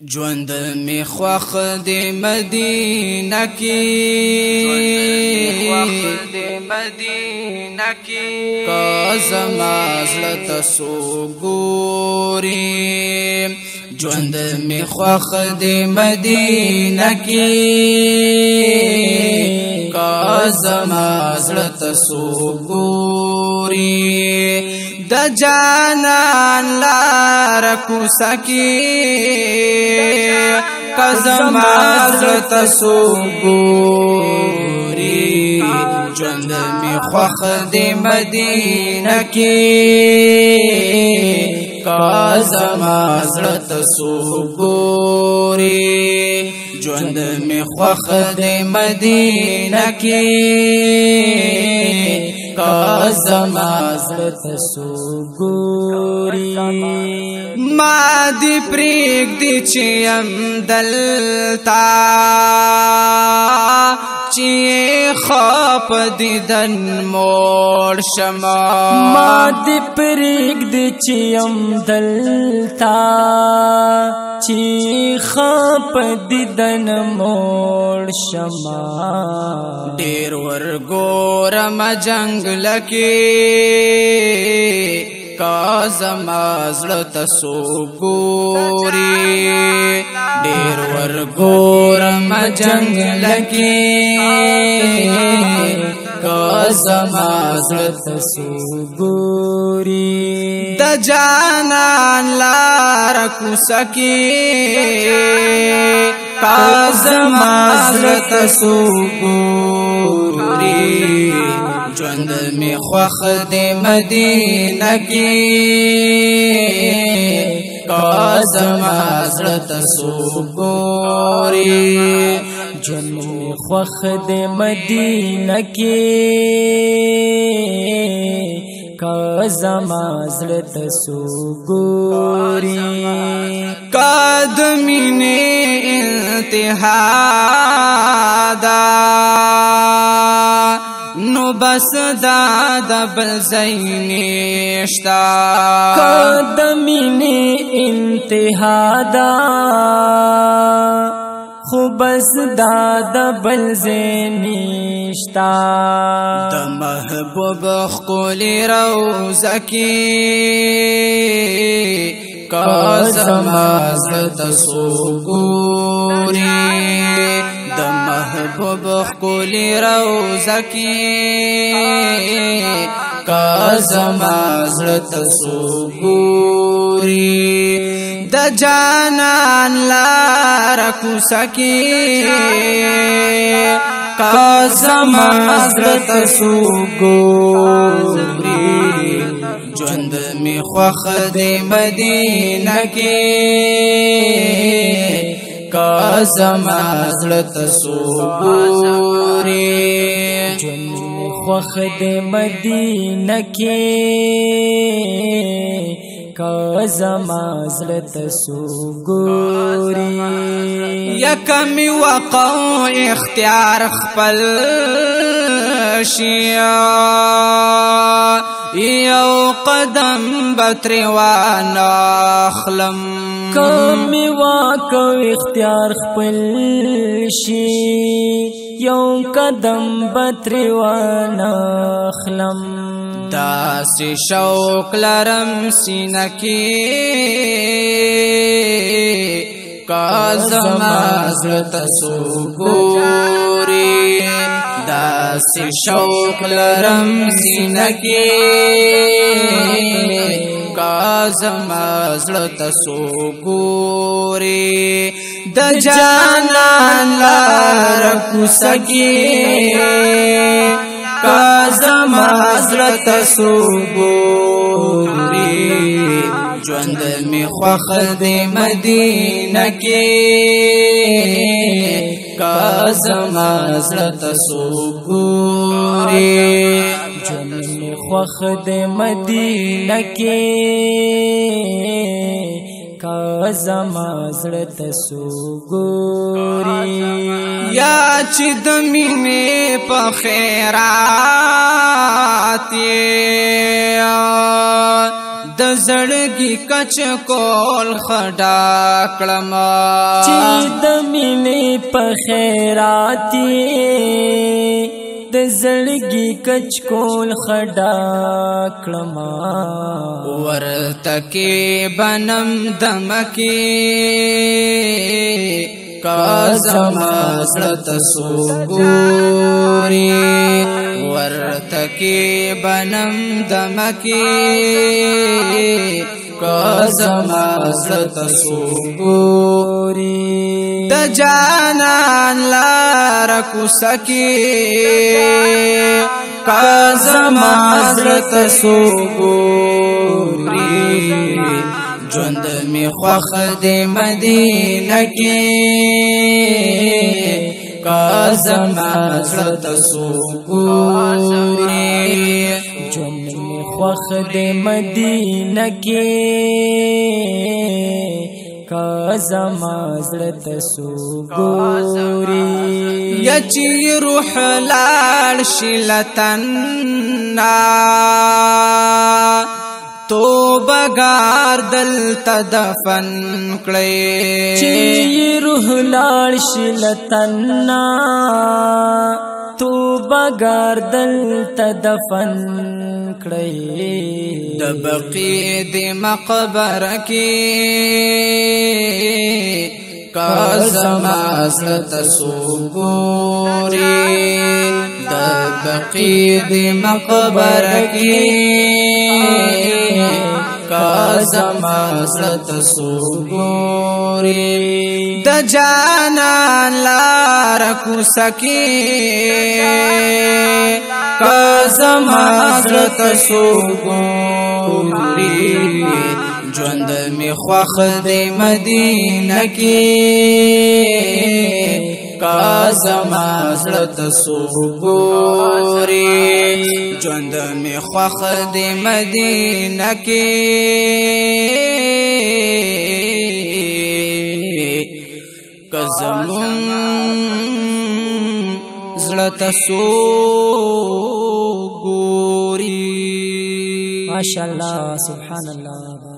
ژوند می خوښ د مدینه کې کا زما زړه ته ګوري ژوند می خوښ د مدینه کې کا زما زړه ته ګوري د جانان لار کوڅه کې کزما زړه ته ګوري ژوند می خوښ د مدینه کې کزما زړه ته ګوري ژوند می خوښ د مدینه کې زما زړه ته ګوري ما دې پرېږدي چې یم دلته چې خاپ دیدن موړ شما ما دې پرېږدي چې یم دلته چې خاپ دیدن موړ شما ډېر ورګورم جنګل کې کا زما زړه ته ګوري ډېر ورګورم جنګل کې کا زما زړه ته ګوري د جانان لار کوڅه کې کا زما زړه ته ګوري ژوند می خوښ د مدینه کې کا زما زړه ته ګوري ژوند می خوښ د مدینه کې کا زما زړه ته ګوري کا د مینې انتها دا نو بس دا د بل ځای نشتا د مینې انتها دا خو بس دا د بل ځای نشتا د محبوب ښکلې روضه کې کا زما زړه ته ګوري د محبوب ښکلې روضه کې کا زما زړه ته ګوري د جانان لار کوڅه کې کا زما زړه ته ګوري ژوند می خوښ د مدینه کې کا زما زړه ته ګوري ژوند می خوښ د مدینه کې کا زما زړه ته ګوري یکم وقع اختیار خپل شیا یو قدم بتر وانخلم کم واکو اختیار خپل شي یو قدم بتر وانخلم داسې شوق لرم سینه کې کا زما زړه ته ګوري داسې شوق لرم سینه کې کا زما زړه ته ګوري د جانان لار کوڅه کې کا زما زړه ته ګوري ژوند می خوښ د مدینه کې کا زما زړه ته ګوري ژوند می خوښ د مدینه کې کا زما زړه ته ګوري یا چې د مینې په خیرات د زړګي کچ کول خډا کړم چې د مینې په خیراتي د زړګي کچ کول خډا کړم ورته کې بنم دمکي کازما زړه سوګوري ورته کې بنم دمکي کازما زړه سوګوري د جانان لار کو سکی کازما زړه سوګوري ژوند می خوښ د مدینه کې کازما زړه سوګوري ژوند می خوښ د مدینه کې کازما زړه سوګوري یا چې روح لاړ شلتنا توبه گار دلته دفن کړي چې روح لاړ شلتنا توبه گار دلته دفن کړي د بقیع د مقبره کې کازما زړه سوګوري د بقیع د مقبره کې کازما زړه سوګوري د جانان لار کو سکی کازما زړه سوګوري ژوند می خوښ د مدینه کې کازما زړه سوګوري ژوند می خوښ د مدینه کې کزمون زړه سوګوري ماشاءالله سبحان الله.